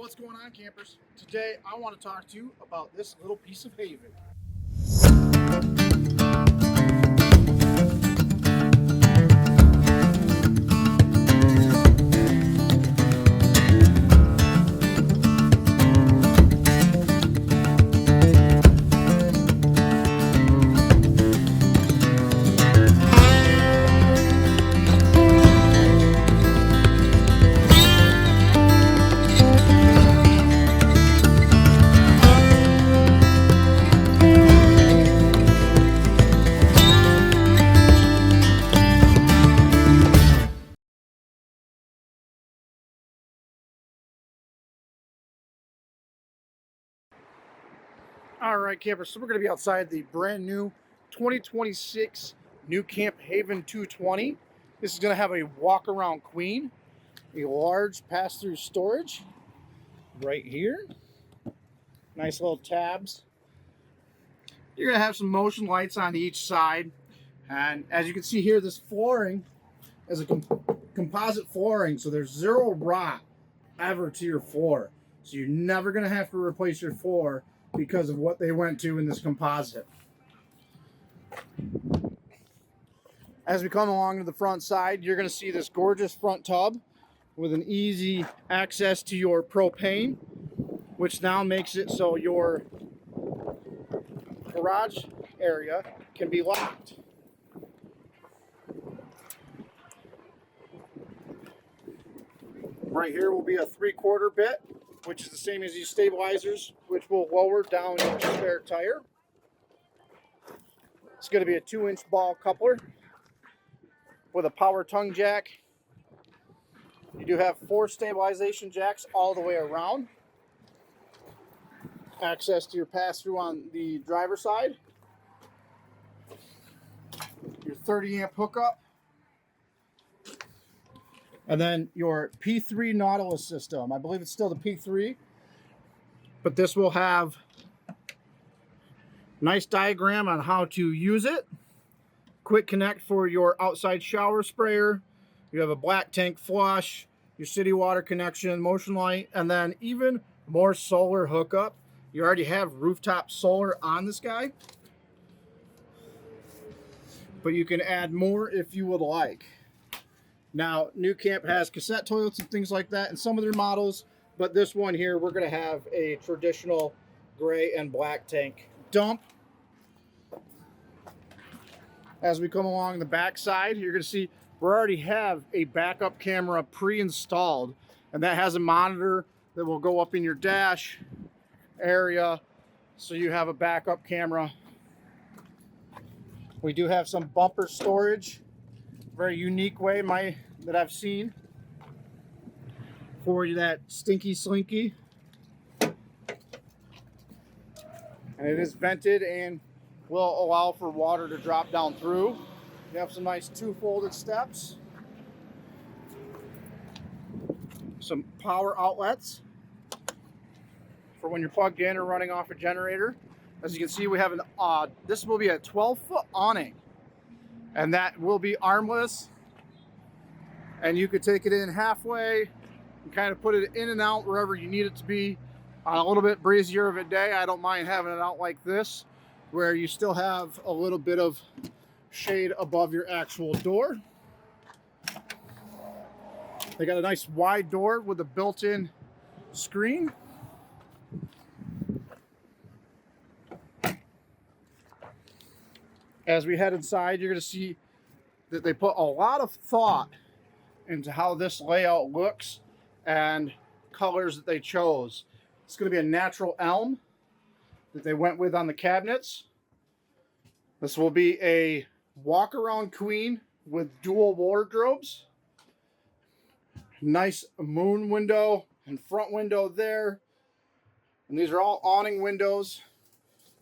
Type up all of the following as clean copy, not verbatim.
What's going on, campers? Today I want to talk to you about this little piece of haven. All right, campers, so we're going to be outside the brand new 2026 nuCamp Haven 220. This is going to have a walk-around queen, a large pass-through storage right here. Nice little tabs. You're going to have some motion lights on each side. And as you can see here, this flooring is a composite flooring, so there's zero rot ever to your floor. So you're never going to have to replace your floor because of what they went to in this composite. As we come along to the front side, you're going to see this gorgeous front tub with an easy access to your propane, which now makes it so your garage area can be locked. Right here will be a 3/4 bit, which is the same as these stabilizers, which will lower down your spare tire. It's going to be a 2-inch ball coupler with a power tongue jack. You do have 4 stabilization jacks all the way around. Access to your pass-through on the driver's side. Your 30-amp hookup. And then your P3 Nautilus system. I believe it's still the P3. But this will have a nice diagram on how to use it. Quick connect for your outside shower sprayer. You have a black tank flush, your city water connection, motion light, and then even more solar hookup. You already have rooftop solar on this guy, but you can add more if you would like. Now, nuCamp has cassette toilets and things like that in some of their models, but this one here, we're going to have a traditional gray and black tank dump. As we come along the back side, you're going to see we already have a backup camera pre-installed, and that has a monitor that will go up in your dash area, so you have a backup camera. We do have some bumper storage, very unique way that I've seen for that stinky slinky, and it is vented and will allow for water to drop down through. You have some nice 2-folded steps, some power outlets for when you're plugged in or running off a generator. As you can see, we have this will be a 12-foot awning, and that will be armless, and you could take it in halfway and kind of put it in and out wherever you need it to be. On a little bit breezier of a day, I don't mind having it out like this, where you still have a little bit of shade above your actual door. They got a nice wide door with a built-in screen. As we head inside, you're going to see that they put a lot of thought into how this layout looks and colors that they chose. It's going to be a natural elm that they went with on the cabinets. This will be a walk-around queen with dual wardrobes. Nice moon window and front window there. And these are all awning windows,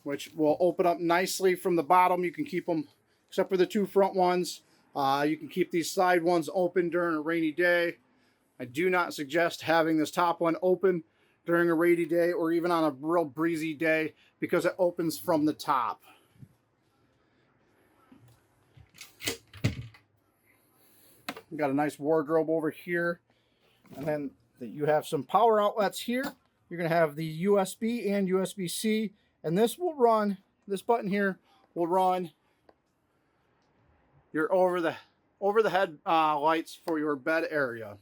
which will open up nicely from the bottom. You can keep them, except for the 2 front ones. You can keep these side ones open during a rainy day. I do not suggest having this top one open during a rainy day or even on a real breezy day, because it opens from the top. We've got a nice wardrobe over here, and then that you have some power outlets here. You're going to have the USB and USB-C, and this will run, this button here will run your over the head lights for your bed area.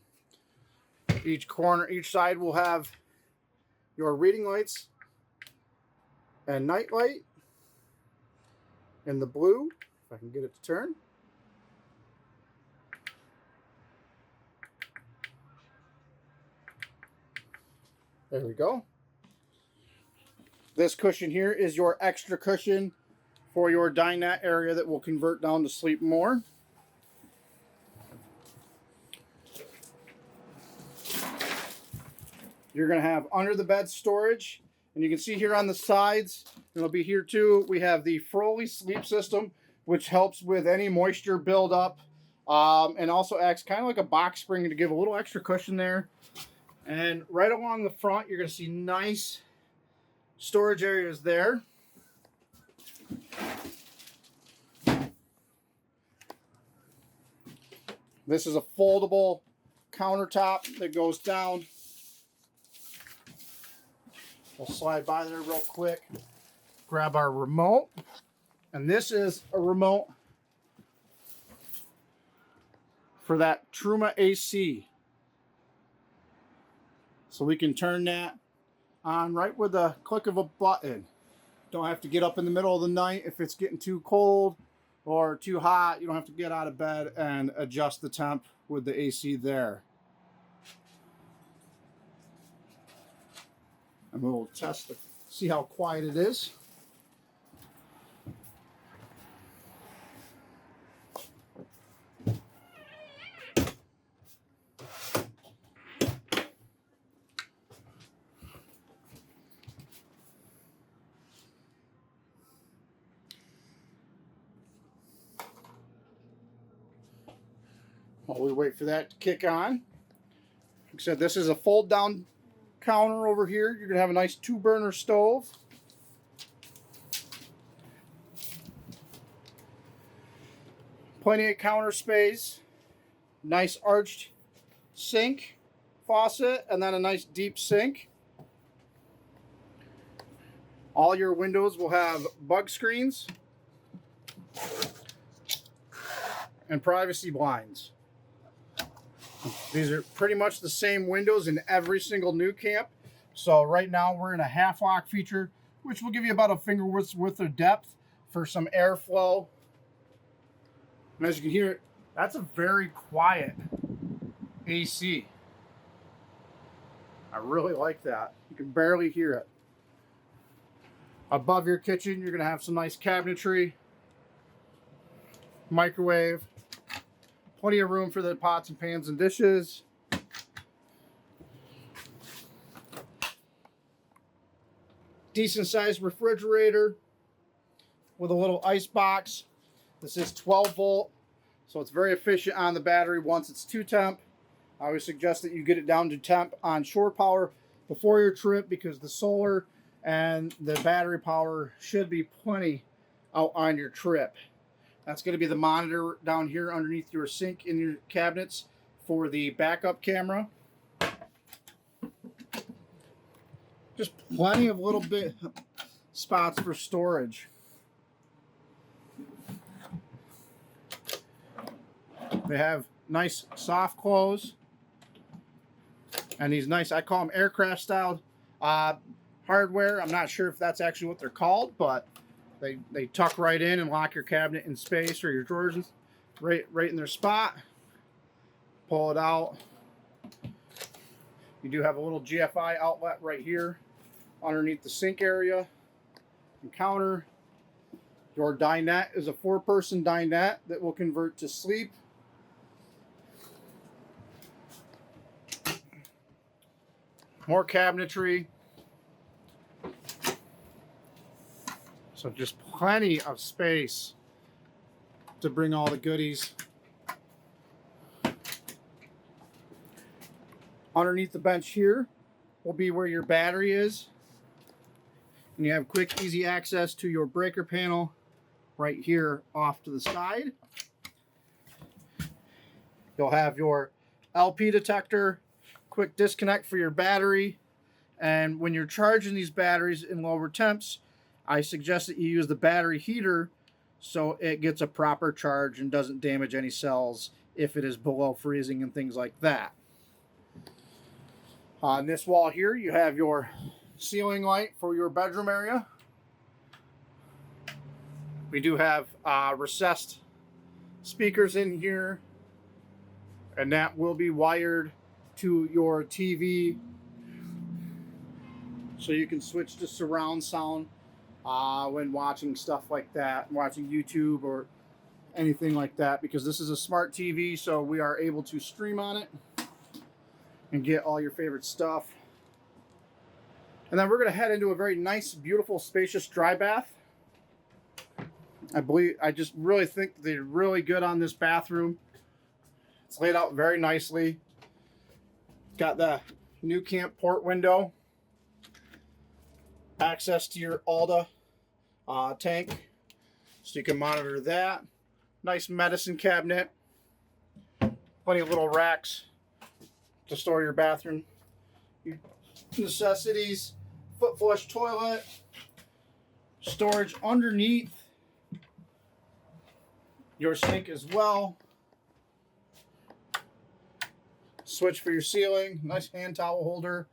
Each corner, each side will have your reading lights and night light in the blue, if I can get it to turn. There we go. This cushion here is your extra cushion for your dinette area that will convert down to sleep more. You're going to have under the bed storage, and you can see here on the sides, it'll be here too, we have the Froley sleep system, which helps with any moisture buildup, and also acts kind of like a box spring to give a little extra cushion there. And right along the front, you're going to see nice storage areas there. This is a foldable countertop that goes down. We'll slide by there real quick, grab our remote, and this is a remote for that Truma AC. So we can turn that on right with the click of a button. Don't have to get up in the middle of the night if it's getting too cold or too hot. You don't have to get out of bed and adjust the temp with the AC there. And we'll test to see how quiet it is. While we wait for that to kick on, like I said, this is a fold down counter over here. You're going to have a nice 2-burner stove. Plenty of counter space. Nice arched sink, faucet, and then a nice deep sink. All your windows will have bug screens and privacy blinds. These are pretty much the same windows in every single nuCamp. So right now we're in a half lock feature, which will give you about a finger width of depth for some airflow. And as you can hear, that's a very quiet AC. I really like that. You can barely hear it. Above your kitchen, you're going to have some nice cabinetry, microwave, plenty of room for the pots and pans and dishes. Decent sized refrigerator with a little ice box. This is 12 volt, so it's very efficient on the battery once it's 2 temp. I always suggest that you get it down to temp on shore power before your trip, because the solar and the battery power should be plenty out on your trip. That's going to be the monitor down here underneath your sink in your cabinets for the backup camera. Just plenty of little bit spots for storage. They have nice soft close and these nice, I call them aircraft style hardware. I'm not sure if that's actually what they're called, but they tuck right in and lock your cabinet in space, or your drawers right in their spot. Pull it out. You do have a little GFI outlet right here underneath the sink area and counter. Your dinette is a 4-person dinette that will convert to sleep. More cabinetry. So just plenty of space to bring all the goodies. Underneath the bench here will be where your battery is. And you have quick, easy access to your breaker panel right here off to the side. You'll have your LP detector quick disconnect for your battery. And when you're charging these batteries in lower temps, I suggest that you use the battery heater so it gets a proper charge and doesn't damage any cells if it is below freezing and things like that. On this wall here, you have your ceiling light for your bedroom area. We do have recessed speakers in here, and that will be wired to your TV, so you can switch to surround sound when watching stuff like that, watching YouTube or anything like that, because this is a smart TV, so we are able to stream on it and get all your favorite stuff. And then we're going to head into a very nice, beautiful, spacious dry bath. I just really think they're really good on this bathroom. It's laid out very nicely. Got the nuCamp port window. Access to your Alda tank, so you can monitor that. Nice medicine cabinet. Plenty of little racks to store your bathroom necessities. Foot flush toilet. Storage underneath your sink as well. Switch for your ceiling. Nice hand towel holder.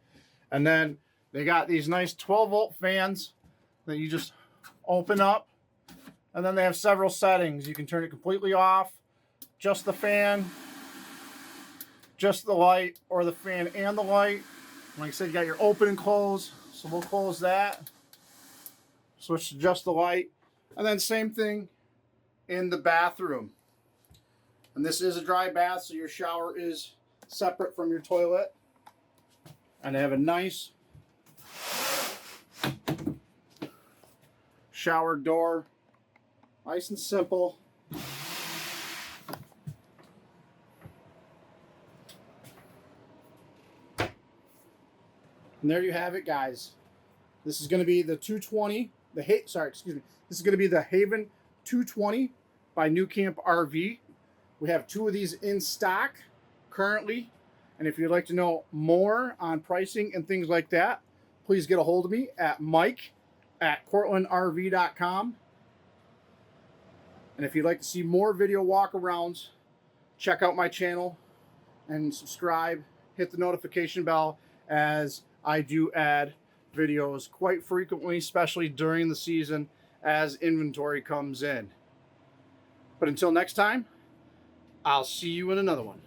And then they got these nice 12-volt fans that you just open up. And then they have several settings. You can turn it completely off, just the fan, just the light, or the fan and the light. Like I said, you got your open and close. So we'll close that. Switch to just the light. And then same thing in the bathroom. And this is a dry bath, so your shower is separate from your toilet. And they have a nice shower door. Nice and simple. And there you have it, guys. This is going to be the 220. This is going to be the Haven 220 by nuCamp RV. We have two of these in stock currently. And if you'd like to know more on pricing and things like that, please get a hold of me at mike@cortlandrv.com. And if you'd like to see more video walkarounds, check out my channel and subscribe. Hit the notification bell, as I do add videos quite frequently, especially during the season as inventory comes in. But until next time, I'll see you in another one.